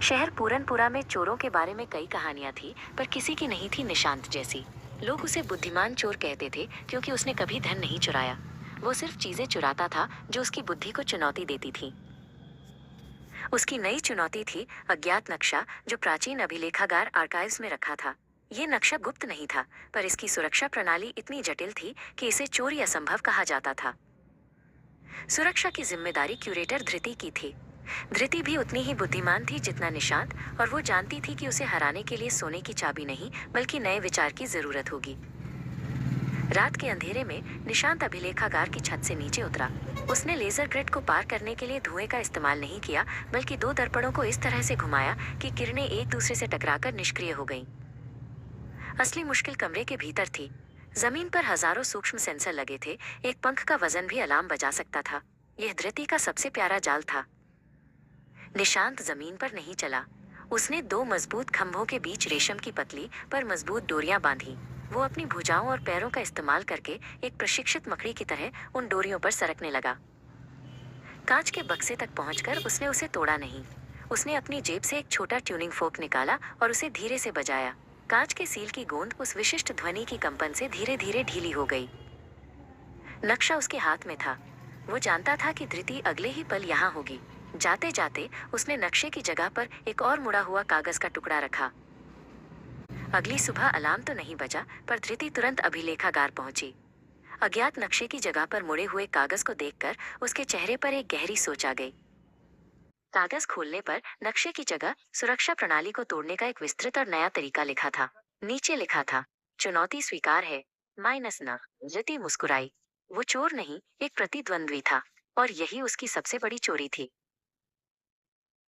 शहर पूरनपुरा में चोरों के बारे में कई कहानियां थी, पर किसी की नहीं थी निशांत जैसी। लोग उसे बुद्धिमान चोर कहते थे क्योंकि उसने कभी धन नहीं चुराया। वो सिर्फ चीजें चुराता था जो उसकी बुद्धि को चुनौती देती थी। उसकी नई चुनौती थी अज्ञात नक्शा, जो प्राचीन अभिलेखागार आर्काइव्स में रखा था। ये नक्शा गुप्त नहीं था, पर इसकी सुरक्षा प्रणाली इतनी जटिल थी कि इसे चोरी असंभव कहा जाता था। सुरक्षा की जिम्मेदारी क्यूरेटर धृति की थी। धृति भी उतनी ही बुद्धिमान थी जितना निशांत, और वो जानती थी कि उसे हराने के लिए सोने की चाबी नहीं बल्कि नए विचार की जरूरत होगी। रात के अंधेरे में निशांत अभिलेखागार की छत से नीचे उतरा। उसने लेजर ग्रिड को पार करने के लिए धुएं का इस्तेमाल नहीं किया, बल्कि दो दर्पणों को इस तरह से घुमाया कि किरणें एक दूसरे से टकराकर निष्क्रिय हो गईं। असली मुश्किल कमरे के भीतर थी। जमीन पर हजारों सूक्ष्म सेंसर लगे थे। एक पंख का वजन भी अलार्म बजा सकता था। यह धृति का सबसे प्यारा जाल था। निशांत जमीन पर नहीं चला। उसने दो मजबूत खंभों के बीच रेशम की पतली पर मजबूत डोरियां बांधी। वो अपनी भुजाओं और पैरों का इस्तेमाल करके एक प्रशिक्षित मकड़ी की तरह उन डोरियों पर सरकने लगा। कांच के बक्से तक पहुंचकर उसने उसे तोड़ा नहीं। उसने अपनी जेब से एक छोटा ट्यूनिंग फोक निकाला और उसे धीरे से बजाया। कांच के सील की गोंद उस विशिष्ट ध्वनि की कंपन से धीरे धीरे ढीली हो गई। नक्शा उसके हाथ में था। वो जानता था कि धृति अगले ही पल यहाँ होगी। जाते जाते उसने नक्शे की जगह पर एक और मुड़ा हुआ कागज का टुकड़ा रखा। अगली सुबह अलार्म तो नहीं बजा, पर धृति तुरंत अभिलेखागार पहुंची। अज्ञात नक्शे की जगह पर मुड़े हुए कागज को देखकर उसके चेहरे पर एक गहरी सोच आ गई। कागज खोलने पर नक्शे की जगह सुरक्षा प्रणाली को तोड़ने का एक विस्तृत और नया तरीका लिखा था। नीचे लिखा था, चुनौती स्वीकार है, माइनस न। धृति मुस्कुराई। वो चोर नहीं, एक प्रतिद्वंद्वी था, और यही उसकी सबसे बड़ी चोरी थी।